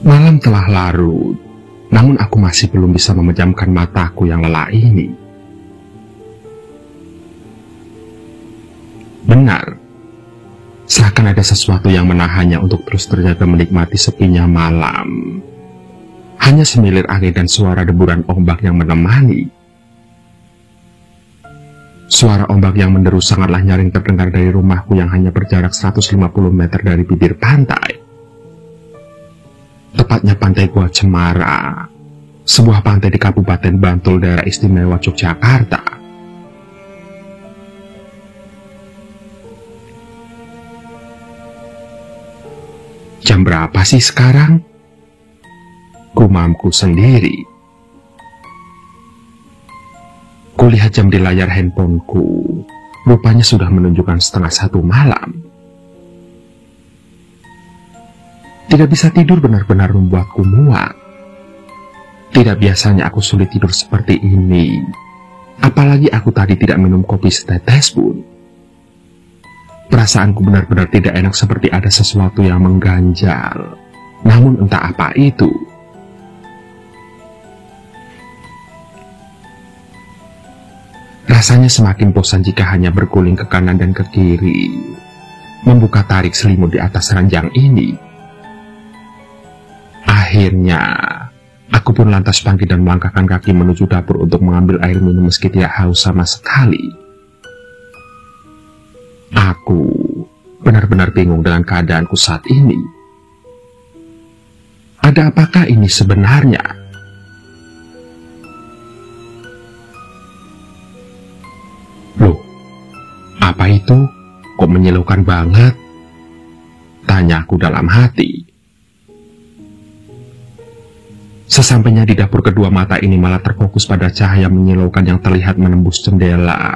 Malam telah larut, namun aku masih belum bisa memejamkan mataku yang lelah ini. Benar, seakan ada sesuatu yang menahannya untuk terus terjaga menikmati sepinya malam. Hanya semilir angin dan suara deburan ombak yang menemani. Suara ombak yang menderu sangatlah nyaring terdengar dari rumahku yang hanya berjarak 150 meter dari bibir pantai. Tepatnya Pantai Gua Cemara, sebuah pantai di Kabupaten Bantul, daerah istimewa Yogyakarta. Jam berapa sih sekarang? Gumamku sendiri. Kulihat jam di layar handphoneku, rupanya sudah menunjukkan 1:30 malam. Tidak bisa tidur benar-benar membuatku muak. Tidak biasanya aku sulit tidur seperti ini, apalagi aku tadi tidak minum kopi setetes pun. Perasaanku benar-benar tidak enak, seperti ada sesuatu yang mengganjal, namun entah apa itu. Rasanya semakin bosan jika hanya berguling ke kanan dan ke kiri, membuka tarik selimut di atas ranjang ini. Akhirnya, aku pun lantas bangkit dan melangkahkan kaki menuju dapur untuk mengambil air minum meski tidak haus sama sekali. Aku benar-benar bingung dengan keadaanku saat ini. Ada apakah ini sebenarnya? Loh, apa itu? Kok menyilaukan banget? Tanyaku dalam hati. Sesampainya di dapur, kedua mata ini malah terfokus pada cahaya menyilaukan yang terlihat menembus jendela.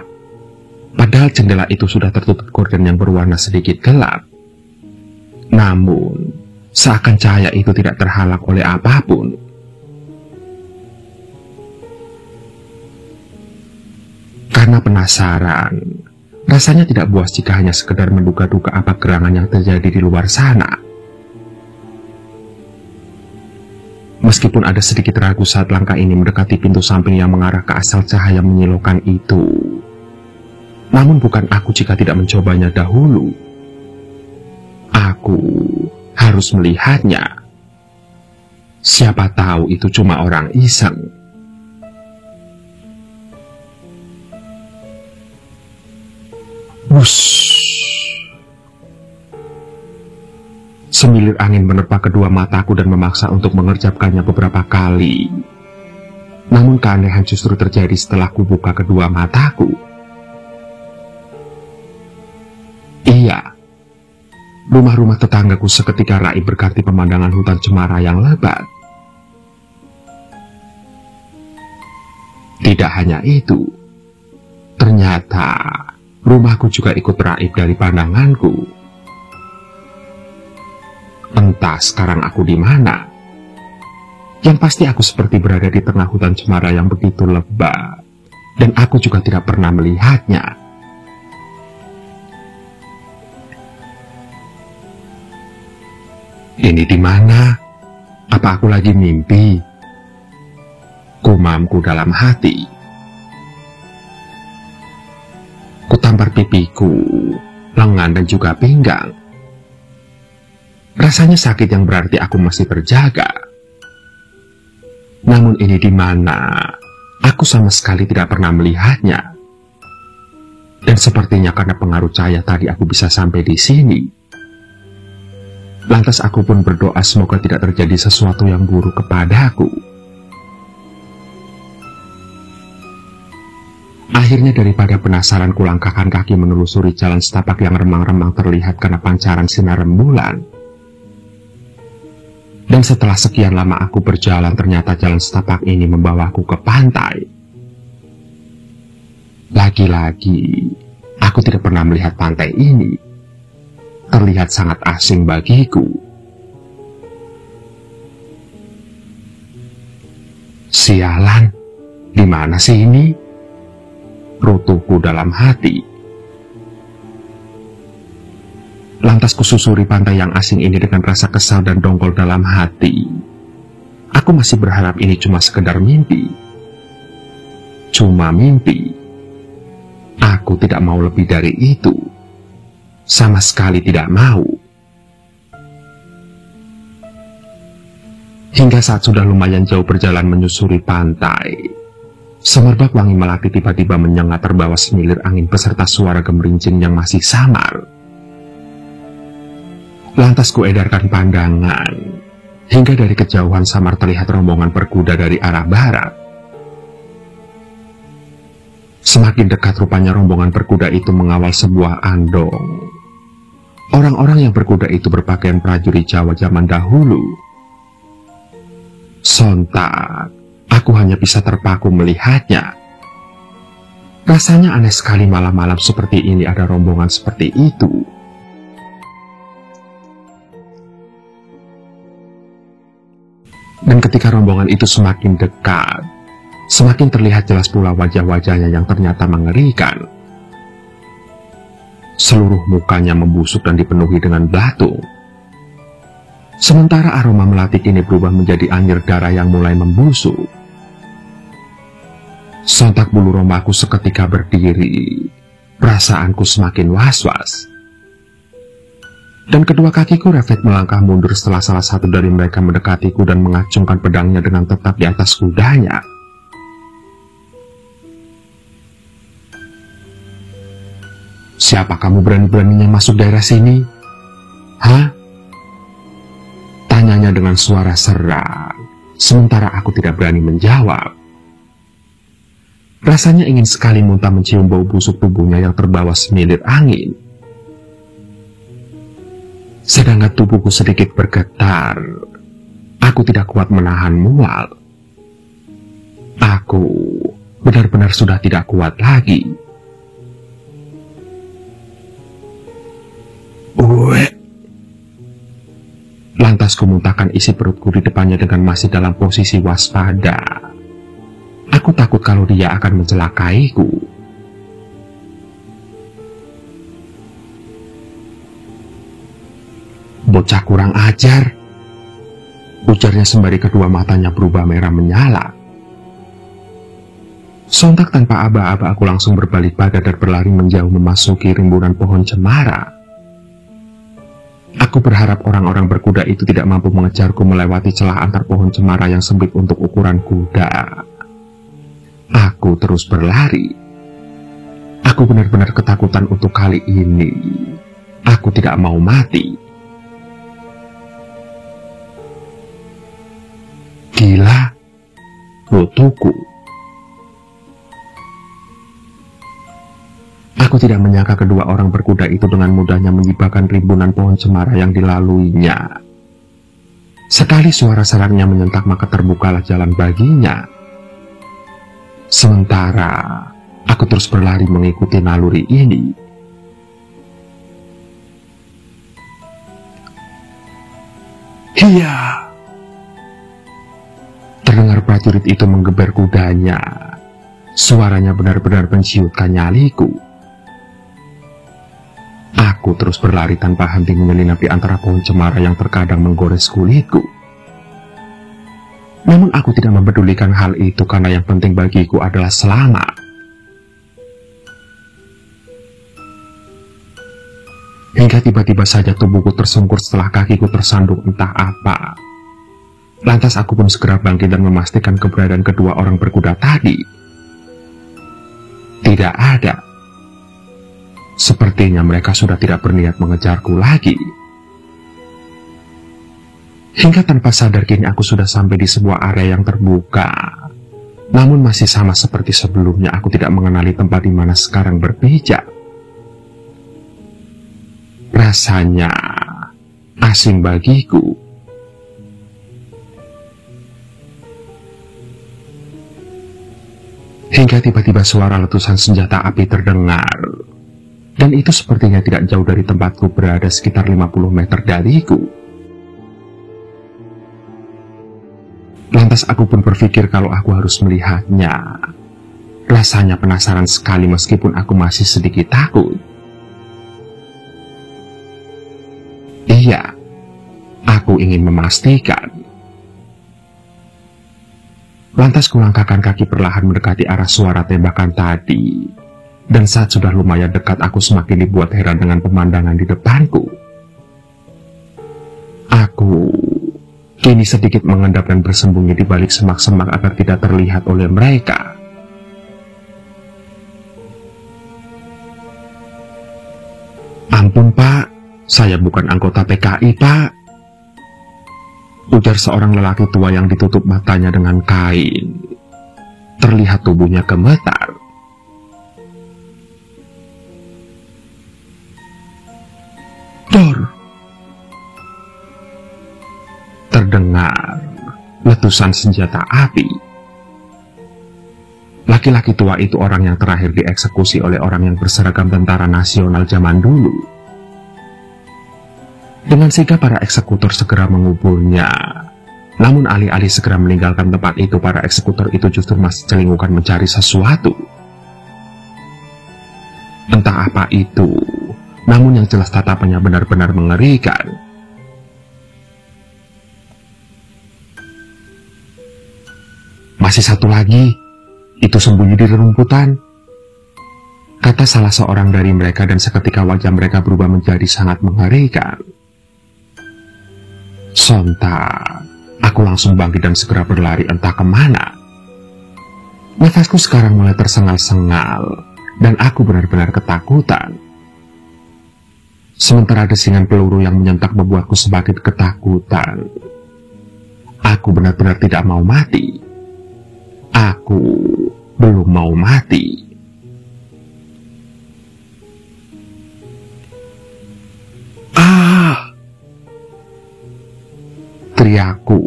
Padahal jendela itu sudah tertutup gorden yang berwarna sedikit gelap. Namun, seakan cahaya itu tidak terhalang oleh apapun. Karena penasaran, rasanya tidak puas jika hanya sekedar menduga-duga apa gerangan yang terjadi di luar sana. Meskipun ada sedikit ragu saat langkah ini mendekati pintu samping yang mengarah ke asal cahaya menyilaukan itu, namun bukan aku jika tidak mencobanya dahulu. Aku harus melihatnya. Siapa tahu itu cuma orang iseng. Wush. Semilir angin menerpa kedua mataku dan memaksa untuk mengerjapkannya beberapa kali. Namun keanehan justru terjadi setelah kubuka kedua mataku. Iya, rumah-rumah tetanggaku seketika raib berganti pemandangan hutan cemara yang lebat. Tidak hanya itu, ternyata rumahku juga ikut raib dari pandanganku. Entah sekarang aku di mana. Yang pasti aku seperti berada di tengah hutan cemara yang begitu lebat, dan aku juga tidak pernah melihatnya. Ini di mana? Apa aku lagi mimpi? Gumamku dalam hati. Kutampar pipiku, lengan dan juga pinggang. Rasanya sakit yang berarti aku masih terjaga. Namun ini di mana? Aku sama sekali tidak pernah melihatnya. Dan sepertinya karena pengaruh cahaya tadi aku bisa sampai di sini. Lantas aku pun berdoa semoga tidak terjadi sesuatu yang buruk kepadaku. Akhirnya daripada penasaran kulangkahkan kaki menelusuri jalan setapak yang remang-remang terlihat karena pancaran sinar rembulan. Dan setelah sekian lama aku berjalan, ternyata jalan setapak ini membawaku ke pantai. Lagi-lagi, aku tidak pernah melihat pantai ini. Terlihat sangat asing bagiku. Sialan, di mana sih ini? Rutuhku dalam hati. Lantas kususuri pantai yang asing ini dengan rasa kesal dan dongkol dalam hati. Aku masih berharap ini cuma sekedar mimpi. Cuma mimpi. Aku tidak mau lebih dari itu. Sama sekali tidak mau. Hingga saat sudah lumayan jauh berjalan menyusuri pantai, semerbak wangi melati tiba-tiba menyengat terbawa semilir angin beserta suara gemerincing yang masih samar. Lantas kuedarkan pandangan, hingga dari kejauhan samar terlihat rombongan berkuda dari arah barat. Semakin dekat rupanya rombongan berkuda itu mengawal sebuah andong. Orang-orang yang berkuda itu berpakaian prajurit Jawa zaman dahulu. Sontak, aku hanya bisa terpaku melihatnya. Rasanya aneh sekali malam-malam seperti ini ada rombongan seperti itu. Dan ketika rombongan itu semakin dekat, semakin terlihat jelas pula wajah-wajahnya yang ternyata mengerikan. Seluruh mukanya membusuk dan dipenuhi dengan belatung. Sementara aroma melati ini berubah menjadi anjir darah yang mulai membusuk. Sontak bulu romaku seketika berdiri. Perasaanku semakin was-was. Dan kedua kakiku refleks melangkah mundur setelah salah satu dari mereka mendekatiku dan mengacungkan pedangnya dengan tetap di atas kudanya. "Siapa kamu berani-beraninya masuk daerah sini? Hah?" Tanyanya dengan suara serak, sementara aku tidak berani menjawab. Rasanya ingin sekali muntah mencium bau busuk tubuhnya yang terbawa semilir angin. Sedangkan tubuhku sedikit bergetar. Aku tidak kuat menahan mual. Aku benar-benar sudah tidak kuat lagi. "Uwe." Lantas kumuntahkan isi perutku di depannya dengan masih dalam posisi waspada. Aku takut kalau dia akan mencelakaiku. "Bocah kurang ajar," ujarnya sembari kedua matanya berubah merah menyala. Sontak tanpa aba-aba aku langsung berbalik badan dan berlari menjauh memasuki rimbunan pohon cemara. Aku berharap orang-orang berkuda itu tidak mampu mengejarku melewati celah antar pohon cemara yang sempit untuk ukuran kuda. Aku terus berlari. Aku benar-benar ketakutan untuk kali ini. Aku tidak mau mati. "Gila, botuku." Aku tidak menyangka kedua orang berkuda itu dengan mudahnya menyibakkan rimbunan pohon cemara yang dilaluinya. Sekali suara serangnya menyentak maka terbukalah jalan baginya. Sementara aku terus berlari mengikuti naluri ini. "Hiya!" Terdengar prajurit itu menggeber kudanya. Suaranya benar-benar menciutkan nyaliku. Aku terus berlari tanpa henti menyelinap di antara pohon cemara yang terkadang menggores kulitku. Namun aku tidak mempedulikan hal itu karena yang penting bagiku adalah selamat. Hingga tiba-tiba saja tubuhku tersungkur setelah kakiku tersandung entah apa. Lantas aku pun segera bangkit dan memastikan keberadaan kedua orang berkuda tadi. Tidak ada. Sepertinya mereka sudah tidak berniat mengejarku lagi. Hingga tanpa sadar kini aku sudah sampai di sebuah area yang terbuka. Namun masih sama seperti sebelumnya, aku tidak mengenali tempat di mana sekarang berpijak. Rasanya asing bagiku. Hingga tiba-tiba suara letusan senjata api terdengar. Dan itu sepertinya tidak jauh dari tempatku berada, sekitar 50 meter dariku. Lantas aku pun berpikir kalau aku harus melihatnya. Rasanya penasaran sekali meskipun aku masih sedikit takut. Iya, aku ingin memastikan. Lantas kulangkahkan kaki perlahan mendekati arah suara tembakan tadi. Dan saat sudah lumayan dekat, aku semakin dibuat heran dengan pemandangan di depanku. Aku kini sedikit mengendap dan bersembunyi di balik semak-semak agar tidak terlihat oleh mereka. "Ampun Pak, saya bukan anggota PKI Pak," ujar seorang lelaki tua yang ditutup matanya dengan kain. Terlihat tubuhnya gemetar. "Dor!" Terdengar letusan senjata api. Laki-laki tua itu orang yang terakhir dieksekusi oleh orang yang berseragam tentara nasional zaman dulu. Dengan sigap para eksekutor segera menguburnya. Namun alih-alih segera meninggalkan tempat itu, para eksekutor itu justru masih celingukan mencari sesuatu. Entah apa itu, namun yang jelas tatapannya benar-benar mengerikan. "Masih satu lagi, itu sembunyi di rerumputan," kata salah seorang dari mereka, dan seketika wajah mereka berubah menjadi sangat mengerikan. Sontak, aku langsung bangkit dan segera berlari entah kemana. Nafasku sekarang mulai tersengal-sengal, dan aku benar-benar ketakutan. Sementara desingan peluru yang menyentak membuatku semakin ketakutan. Aku benar-benar tidak mau mati. Aku belum mau mati. "Ah!" teriakku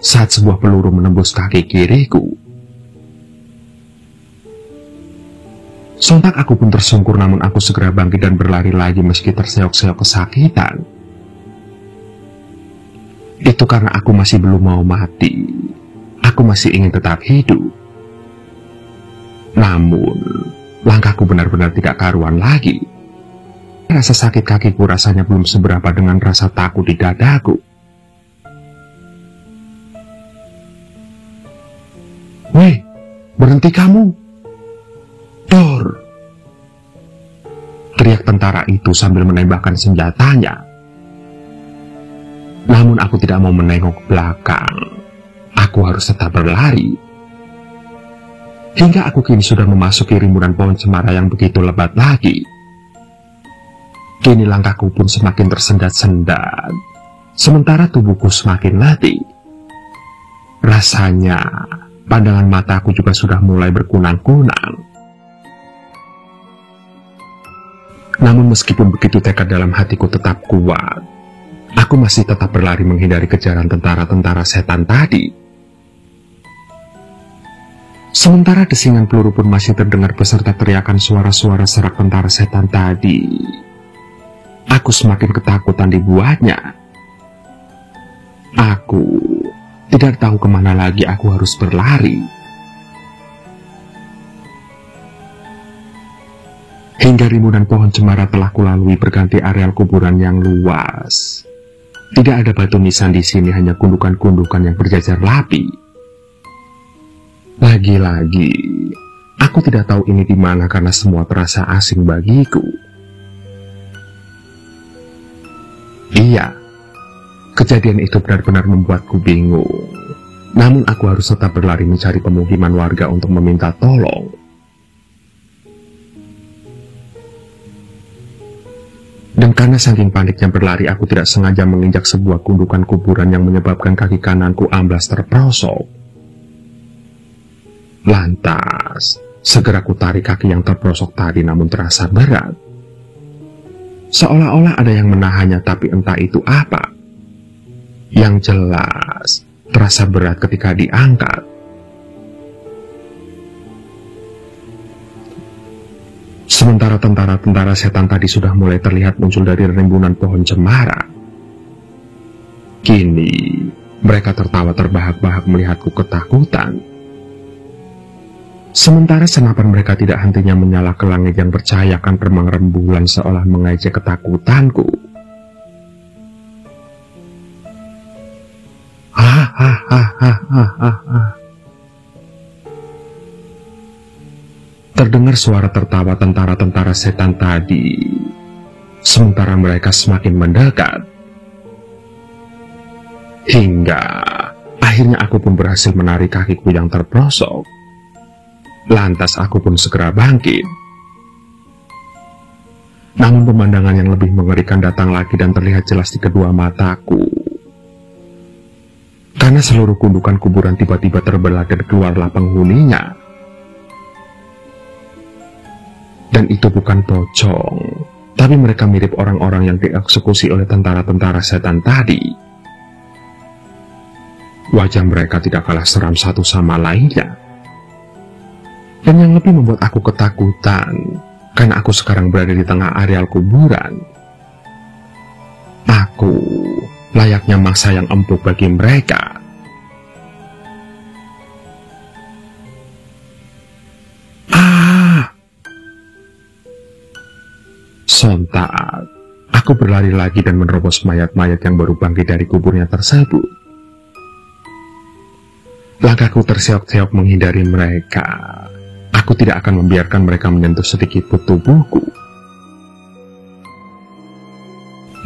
saat sebuah peluru menembus kaki kiriku. Sontak aku pun tersungkur, namun aku segera bangkit dan berlari lagi meski terseok-seok kesakitan. Itu karena aku masih belum mau mati. Aku masih ingin tetap hidup. Namun, langkahku benar-benar tidak karuan lagi. Rasa sakit kakiku rasanya belum seberapa dengan rasa takut di dadaku. "Weh, berhenti kamu! Dor!" teriak tentara itu sambil menembakkan senjatanya. Namun aku tidak mau menengok ke belakang. Aku harus tetap berlari. Hingga aku kini sudah memasuki rimbunan pohon cemara yang begitu lebat lagi. Kini langkahku pun semakin tersendat-sendat, sementara tubuhku semakin letih. Rasanya pandangan mataku juga sudah mulai berkunang-kunang. Namun meskipun begitu, tekad dalam hatiku tetap kuat. Aku masih tetap berlari menghindari kejaran tentara-tentara setan tadi. Sementara desingan peluru pun masih terdengar beserta teriakan suara-suara serak tentara setan tadi. Aku semakin ketakutan dibuatnya. Aku tidak tahu kemana lagi aku harus berlari. Hingga rimbunan pohon cemara telah kulalui berganti areal kuburan yang luas. Tidak ada batu nisan di sini, hanya gundukan-gundukan yang berjajar rapi. Lagi-lagi, aku tidak tahu ini di mana karena semua terasa asing bagiku. Iya, kejadian itu benar-benar membuatku bingung. Namun aku harus tetap berlari mencari pemukiman warga untuk meminta tolong. Dan karena saking paniknya berlari, aku tidak sengaja menginjak sebuah gundukan kuburan yang menyebabkan kaki kananku amblas terperosok. Lantas, segera ku tarik kaki yang terperosok tadi, namun terasa berat. Seolah-olah ada yang menahannya, tapi entah itu apa. Yang jelas, terasa berat ketika diangkat. Sementara tentara-tentara setan tadi sudah mulai terlihat muncul dari rimbunan pohon cemara. Kini, mereka tertawa terbahak-bahak melihatku ketakutan. Sementara senapan mereka tidak hentinya menyala ke langit yang bercahaya akan remang rembulan seolah mengejek ketakutanku. Terdengar suara tertawa tentara-tentara setan tadi, sementara mereka semakin mendekat. Hingga akhirnya aku pun berhasil menarik kakiku yang terprosok. Lantas aku pun segera bangkit. Namun pemandangan yang lebih mengerikan datang lagi dan terlihat jelas di kedua mataku. Karena seluruh gundukan kuburan tiba-tiba terbelah dan keluarlah penghuninya. Dan itu bukan pocong, tapi mereka mirip orang-orang yang dieksekusi oleh tentara-tentara setan tadi. Wajah mereka tidak kalah seram satu sama lainnya. Dan yang lebih membuat aku ketakutan, karena aku sekarang berada di tengah areal kuburan. Aku layaknya mangsa yang empuk bagi mereka. Sontak, aku berlari lagi dan menerobos mayat-mayat yang baru bangkit dari kuburnya tersebut. Langkahku terseok-seok menghindari mereka. Aku tidak akan membiarkan mereka menyentuh sedikit pun tubuhku.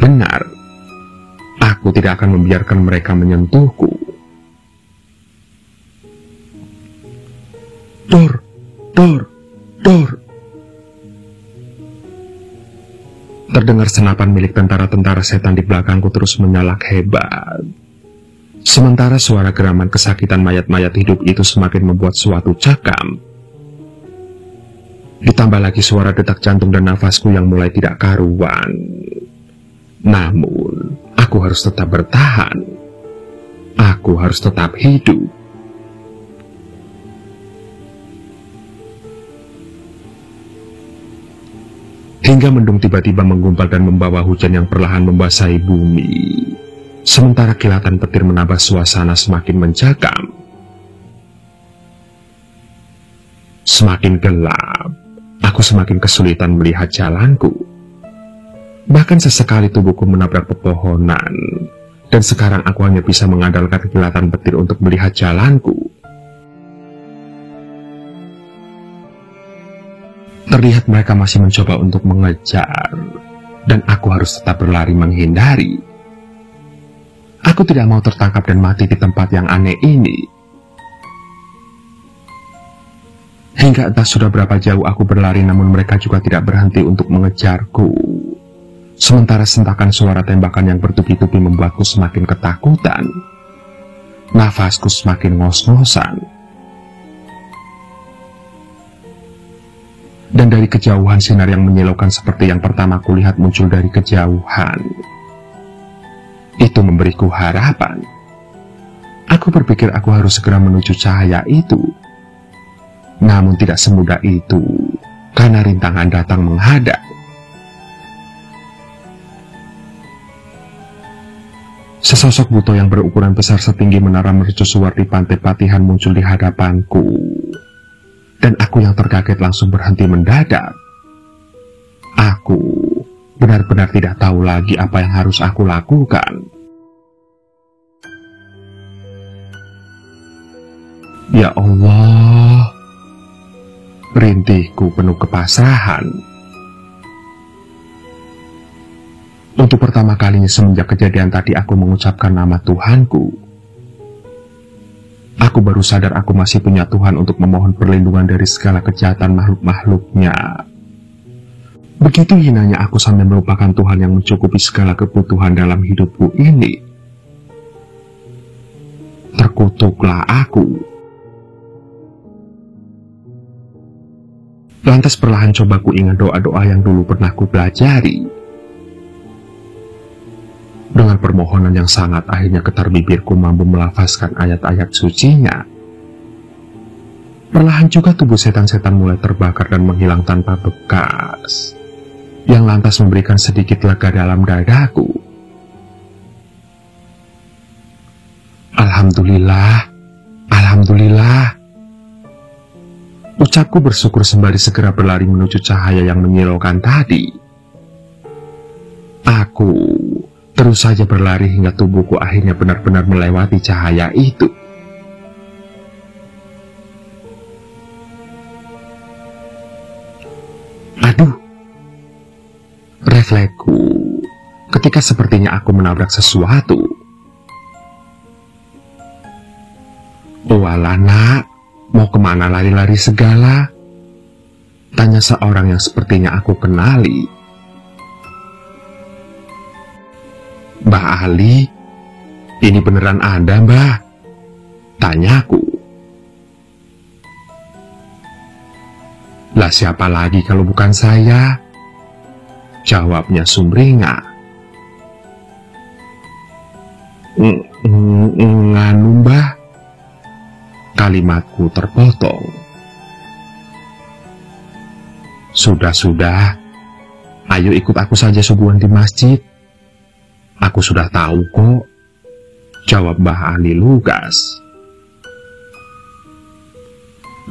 Benar, aku tidak akan membiarkan mereka menyentuhku. Dor, dor, dor. Terdengar senapan milik tentara-tentara setan di belakangku terus menyalak hebat. Sementara suara geraman kesakitan mayat-mayat hidup itu semakin membuat suatu cakam. Ditambah lagi suara detak jantung dan nafasku yang mulai tidak karuan. Namun, aku harus tetap bertahan. Aku harus tetap hidup. Hingga mendung tiba-tiba menggumpal dan membawa hujan yang perlahan membasahi bumi. Sementara kilatan petir menambah suasana semakin mencekam. Semakin gelap, aku semakin kesulitan melihat jalanku. Bahkan sesekali tubuhku menabrak pepohonan, dan sekarang aku hanya bisa mengandalkan kilatan petir untuk melihat jalanku. Terlihat mereka masih mencoba untuk mengejar, dan aku harus tetap berlari menghindari. Aku tidak mau tertangkap dan mati di tempat yang aneh ini. Hingga entah sudah berapa jauh aku berlari, namun mereka juga tidak berhenti untuk mengejarku. Sementara sentakan suara tembakan yang bertubi-tubi membuatku semakin ketakutan. Nafasku semakin ngos-ngosan. Dan dari kejauhan sinar yang menyilaukan seperti yang pertama kulihat muncul dari kejauhan. Itu memberiku harapan. Aku berpikir aku harus segera menuju cahaya itu. Namun tidak semudah itu, karena rintangan datang menghadap. Sesosok buto yang berukuran besar setinggi menara mercusuar di pantai Patihan muncul di hadapanku. Dan aku yang terkaget langsung berhenti mendadak. Aku benar-benar tidak tahu lagi apa yang harus aku lakukan. Ya Allah, rintihku penuh kepasrahan. Untuk pertama kalinya semenjak kejadian tadi aku mengucapkan nama Tuhanku. Aku baru sadar aku masih punya Tuhan untuk memohon perlindungan dari segala kejahatan makhluk-makhluknya. Begitu hinanya aku sampai melupakan Tuhan yang mencukupi segala kebutuhan dalam hidupku ini. Terkutuklah aku. Lantas perlahan coba ku ingat doa-doa yang dulu pernah ku pelajari. Dengan permohonan yang sangat, akhirnya getar bibirku mampu melafazkan ayat-ayat sucinya. Perlahan juga tubuh setan-setan mulai terbakar dan menghilang tanpa bekas, yang lantas memberikan sedikit lega dalam dadaku. Alhamdulillah, Alhamdulillah. Ucapku bersyukur sembari segera berlari menuju cahaya yang menyilaukan tadi. Aku terus saja berlari hingga tubuhku akhirnya benar-benar melewati cahaya itu. refleksku ketika sepertinya aku menabrak sesuatu. "Walah nak, mau kemana lari-lari segala?" tanya seorang yang sepertinya aku kenali. "Mbah Ali, ini beneran Anda, Mbah?" tanyaku. "Lah siapa lagi kalau bukan saya?" jawabnya sumringah. "Nganu Mbah," kalimatku terpotong. "Sudah, ayo ikut aku saja subuhan di masjid. Aku sudah tahu kok," jawab Mbah Ali lugas.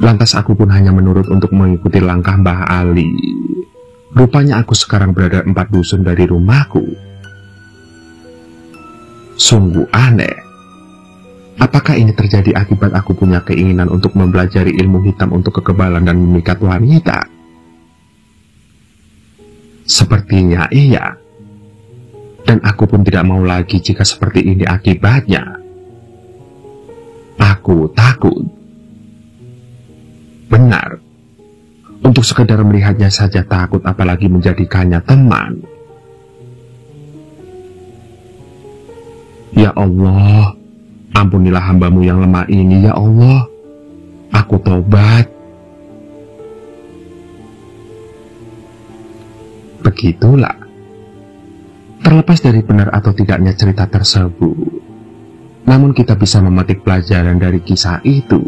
Lantas aku pun hanya menurut untuk mengikuti langkah Mbah Ali. Rupanya aku sekarang berada 4 dusun dari rumahku. Sungguh aneh. Apakah ini terjadi akibat aku punya keinginan untuk mempelajari ilmu hitam untuk kekebalan dan memikat wanita? Sepertinya iya. Dan aku pun tidak mau lagi jika seperti ini akibatnya. Aku takut. Benar. Untuk sekedar melihatnya saja takut, apalagi menjadikannya teman. Ya Allah, ampunilah hambamu yang lemah ini ya Allah. Aku tobat. Begitulah. Terlepas dari benar atau tidaknya cerita tersebut, namun kita bisa memetik pelajaran dari kisah itu.